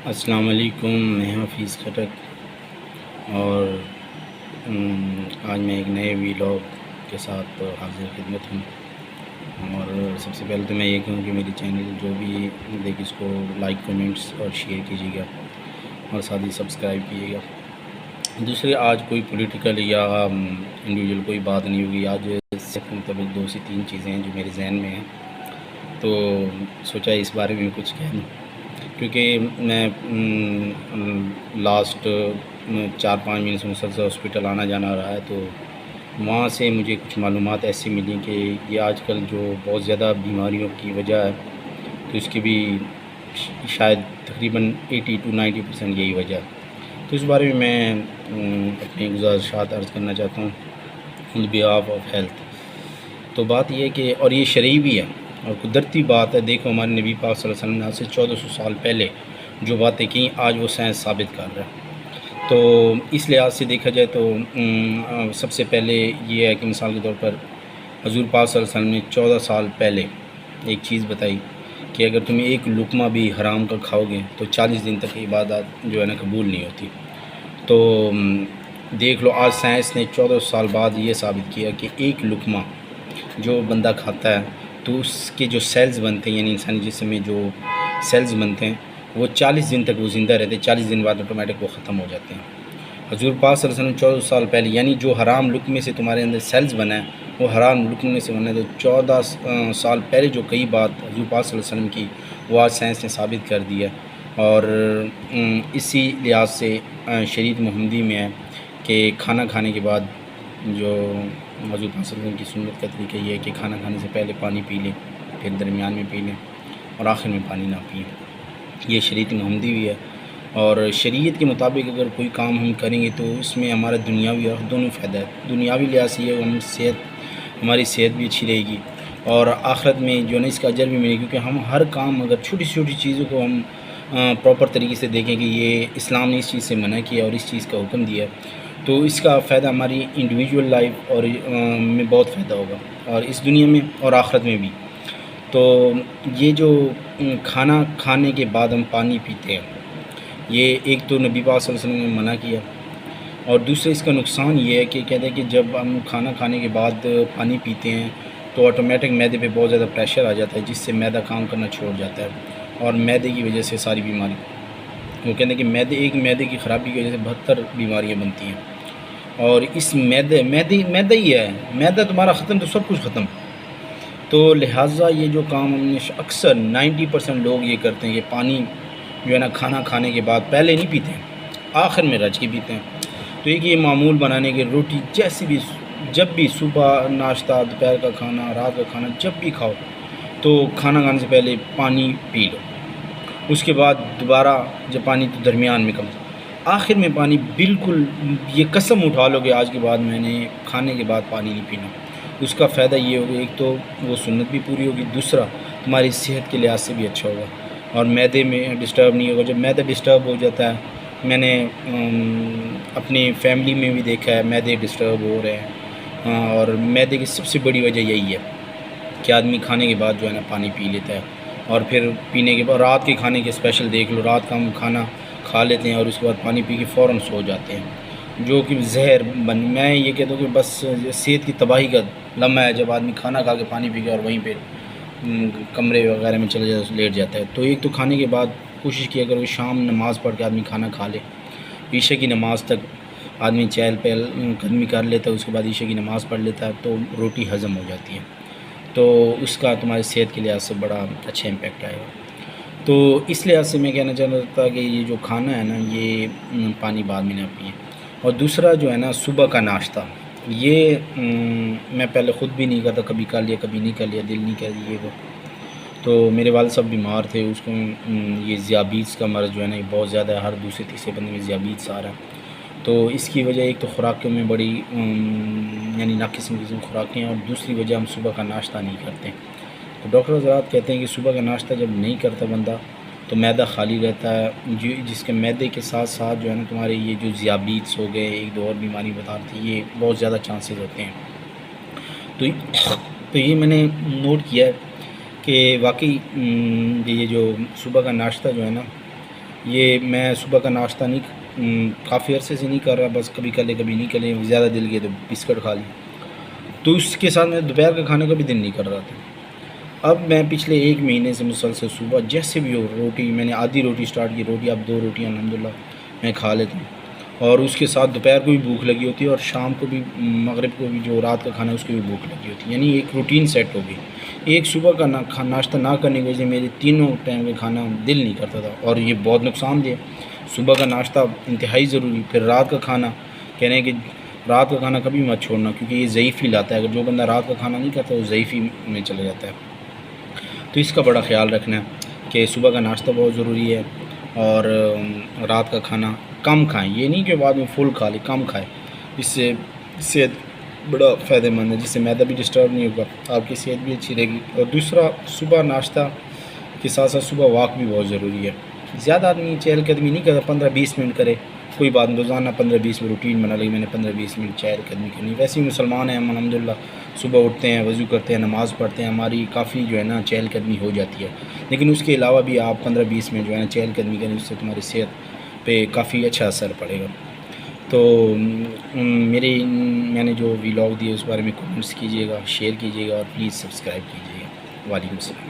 السلام علیکم، میں حفیظ خٹک اور آج میں ایک نئے ویلاگ کے ساتھ حاضر خدمت ہوں۔ اور سب سے پہلے تو میں یہ کہوں کہ میری چینل جو بھی دیکھ اس کو لائک، کمنٹس اور شیئر کیجیے گا اور ساتھ ہی سبسکرائب کیجیے گا۔ دوسرے، آج کوئی پولیٹیکل یا انڈیویجول کوئی بات نہیں ہوگی۔ آج صرف مطلب 2 سے 3 چیزیں ہیں جو میرے ذہن میں ہیں، تو سوچا اس بارے میں کچھ کہہ دوں، کیونکہ میں لاسٹ 4-5 مہینے سے مسلسل ہاسپٹل آنا جانا رہا ہے، تو وہاں سے مجھے کچھ معلومات ایسی ملی کہ یہ آج کل جو بہت زیادہ بیماریوں کی وجہ ہے، تو اس کی بھی شاید تقریباً 80 to 90% یہی وجہ ہے۔ تو اس بارے میں اپنی گزارشات عرض کرنا چاہتا ہوں آن بیہاف آف ہیلتھ۔ تو بات یہ ہے کہ اور یہ شرعی بھی ہے اور قدرتی بات ہے۔ دیکھو، ہمارے نبی پاک صلی اللہ علیہ وسلم نے آج سے 1400 سال پہلے جو باتیں کیں، آج وہ سائنس ثابت کر رہا ہے۔ تو اس لحاظ سے دیکھا جائے تو سب سے پہلے یہ ہے کہ مثال کے طور پر حضور پاک صلی اللہ علیہ وسلم نے 14 سال پہلے ایک چیز بتائی کہ اگر تم ایک لقمہ بھی حرام کا کھاؤ گے تو 40 دن تک عبادت جو ہے نا قبول نہیں ہوتی۔ تو دیکھ لو، آج سائنس نے 14 سال بعد یہ ثابت کیا کہ ایک لقمہ جو بندہ کھاتا ہے تو اس کے جو سیلز بنتے ہیں، یعنی انسانی جسم میں جو سیلز بنتے ہیں، وہ 40 دن تک وہ زندہ رہتے ہیں۔ 40 دن بعد آٹومیٹک وہ ختم ہو جاتے ہیں۔ حضور پاک صلی اللہ علیہ وسلم 14 سال پہلے، یعنی جو حرام لقمے سے تمہارے اندر سیلز بنا ہے وہ حرام لقمے سے بنا ہے، تو 14 سال پہلے جو کئی بات حضور پاک صلی اللہ علیہ وسلم کی، وہ آج سائنس نے ثابت کر دی ہے۔ اور اسی لحاظ سے شریعت محمدی میں ہے کہ کھانا کھانے کے بعد جو حضور پاک صلی اللہ علیہ وسلم کی سنت کا طریقہ یہ ہے کہ کھانا کھانے سے پہلے پانی پی لیں، پھر درمیان میں پی لیں اور آخر میں پانی نہ پئیں۔ یہ شریعت محمدی بھی ہے، اور شریعت کے مطابق اگر کوئی کام ہم کریں گے تو اس میں ہمارا دنیاوی اور دونوں فائدہ ہے۔ دنیاوی لحاظ سے یہ ہماری صحت بھی اچھی رہے گی، اور آخرت میں جو ہے نا اس کا اجر بھی ملے گی، کیونکہ ہم ہر کام اگر چھوٹی چھوٹی چیزوں کو ہم پراپر طریقے سے دیکھیں کہ یہ اسلام نے اس چیز سے منع کیا اور اس چیز کا حکم دیا ہے، تو اس کا فائدہ ہماری انڈیویجول لائف اور میں بہت فائدہ ہوگا، اور اس دنیا میں اور آخرت میں بھی۔ تو یہ جو کھانا کھانے کے بعد ہم پانی پیتے ہیں، یہ ایک تو نبی پاک صلی اللہ علیہ وسلم نے منع کیا، اور دوسرے اس کا نقصان یہ ہے کہ کہتے ہیں کہ جب ہم کھانا کھانے کے بعد پانی پیتے ہیں تو آٹومیٹک معدے پہ بہت زیادہ پریشر آ جاتا ہے، جس سے معدہ کام کرنا چھوڑ جاتا ہے، اور معدے کی وجہ سے ساری بیماری، وہ کہتے ہیں کہ معدے کی خرابی کی وجہ سے 72 بیماریاں بنتی ہیں۔ اور اس معدہ ہی ہے، معدہ تمہارا ختم تو سب کچھ ختم۔ تو لہٰذا یہ جو کام ہم نے اکثر 90% لوگ یہ کرتے ہیں کہ پانی جو ہے نا کھانا کھانے کے بعد پہلے نہیں پیتے ہیں، آخر میں رج کے پیتے ہیں۔ تو ایک یہ معمول بنانے کے، روٹی جیسی بھی، جب بھی صبح ناشتہ، دوپہر کا کھانا، رات کا کھانا، جب بھی کھاؤ تو کھانا کھانے سے پہلے پانی پی لو، اس کے بعد دوبارہ جب پانی تو درمیان میں کم، آخر میں پانی بالکل یہ قسم اٹھا لو کہ آج کے بعد میں نے کھانے کے بعد پانی نہیں پینا۔ اس کا فائدہ یہ ہوگا، ایک تو وہ سنت بھی پوری ہوگی، دوسرا تمہاری صحت کے لحاظ سے بھی اچھا ہوگا اور معدے میں ڈسٹرب نہیں ہوگا۔ جب معدہ ڈسٹرب ہو جاتا ہے، میں نے اپنی فیملی میں بھی دیکھا ہے معدے ڈسٹرب ہو رہے ہیں، اور معدے کی سب سے بڑی وجہ یہی ہے کہ آدمی کھانے کے بعد جو ہے نا پانی پی لیتا ہے، اور پھر پینے کے بعد رات کے کھانے کے اسپیشل دیکھ لو، رات کا ہم کھانا کھا لیتے ہیں اور اس کے بعد پانی پی کے فوراً سو جاتے ہیں، جو کہ زہر میں یہ کہتا ہوں کہ بس صحت کی تباہی کا لمحہ ہے جب آدمی کھانا کھا کے پانی پی کے اور وہیں پہ کمرے وغیرہ میں چلے جاتا لیٹ جاتا ہے۔ تو ایک تو کھانے کے بعد کوشش کیا کرو شام نماز پڑھ کے آدمی کھانا کھا لے، عشاء کی نماز تک آدمی چہل پہل قدمی کر لیتا ہے، اس کے بعد عشاء کی نماز پڑھ لیتا ہے تو روٹی ہضم ہو جاتی ہے، تو اس کا تمہاری صحت کے لحاظ سے بڑا اچھا امپیکٹ آئے گا۔ تو اس لحاظ سے میں کہنا چاہتا تھا کہ یہ جو کھانا ہے نا، یہ پانی بعد میں نہ پئیں۔ اور دوسرا جو ہے نا صبح کا ناشتہ، یہ میں پہلے خود بھی نہیں کرتا، کبھی کر لیا کبھی نہیں کر لیا، دل نہیں کر یہ وہ۔ تو میرے والد صاحب بیمار تھے، اس کو یہ ذیابیطس کا مرض جو ہے نا یہ بہت زیادہ ہے، ہر دوسرے تیسرے بندے میں ذیابیطس آ رہا ہے۔ تو اس کی وجہ ایک تو خوراکوں میں بڑی یعنی ناقص خوراکیں ہیں، اور دوسری وجہ ہم صبح کا ناشتہ نہیں کرتے۔ تو ڈاکٹر حضرات کہتے ہیں کہ صبح کا ناشتہ جب نہیں کرتا بندہ تو معدہ خالی رہتا ہے، جس کے معدے کے ساتھ ساتھ جو ہے نا تمہارے یہ جو ذیابیطس ہو گئے، ایک دو اور بیماری بتا رہی تھی، یہ بہت زیادہ چانسز ہوتے ہیں۔ تو یہ میں نے نوٹ کیا ہے کہ واقعی یہ جو صبح کا ناشتہ جو ہے نا یہ میں صبح کا ناشتہ نہیں کافی عرصے سے نہیں کر رہا، بس کبھی کر لے کبھی نہیں کر لے، زیادہ دل گئے تو بسکٹ کھا لی، تو اس کے ساتھ میں دوپہر کا کھانے کا بھی دل نہیں کر رہا تھا۔ اب میں پچھلے 1 مہینے سے مسلسل صبح جیسے بھی ہو روٹی، میں نے آدھی روٹی سٹارٹ کی، روٹی اب 2 روٹیاں الحمدللہ میں کھا لیتا ہوں، اور اس کے ساتھ دوپہر کو بھی بھوک لگی ہوتی ہے، اور شام کو بھی، مغرب کو بھی، جو رات کا کھانا ہے اس کو بھی بھوک لگی ہوتی ہے، یعنی ایک روٹین سیٹ ہو گئی۔ ایک صبح کا ناشتہ نہ کرنے کی وجہ سے میرے تینوں ٹائم کا کھانا دل نہیں کرتا تھا، اور یہ بہت نقصان دہ۔ صبح کا ناشتہ انتہائی ضروری، پھر رات کا کھانا، کہہ رہے ہیں کہ رات کا کھانا کبھی مت چھوڑنا، کیونکہ یہ ضعیفی لاتا ہے، اگر جو بندہ رات کا کھانا نہیں کھاتا وہ ضعیفی میں چلا جاتا ہے۔ تو اس کا بڑا خیال رکھنا ہے کہ صبح کا ناشتہ بہت ضروری ہے، اور رات کا کھانا کم کھائیں، یہ نہیں کہ بعد میں فل کھا لیں، کم کھائیں، اس سے صحت بڑا فائدہ مند ہے، جس سے معدہ بھی ڈسٹرب نہیں ہوگا، آپ کی صحت بھی اچھی رہے گی۔ اور دوسرا، صبح ناشتہ کے ساتھ ساتھ صبح واک بھی بہت ضروری ہے۔ زیادہ آدمی چہل قدمی نہیں کرتا، 15-20 منٹ کرے، کوئی بات نہیں، روزانہ 15-20 منٹ روٹین بنا لی میں نے، 15-20 منٹ چہل قدمی کرنی۔ ویسے ہی مسلمان ہیں ہم الحمدللہ، صبح اٹھتے ہیں، وضو کرتے ہیں، نماز پڑھتے ہیں، ہماری کافی جو ہے نا چہل قدمی ہو جاتی ہے، لیکن اس کے علاوہ بھی آپ 15-20 منٹ جو ہے نا چہل قدمی کریں، اس سے تمہاری صحت پہ کافی اچھا اثر پڑے گا۔ تو میں نے جو ولاگ دیے اس بارے میں کمنٹس کیجیے گا، شیئر کیجیے گا، اور پلیز سبسکرائب کیجیے گا۔ وعلیکم السلام۔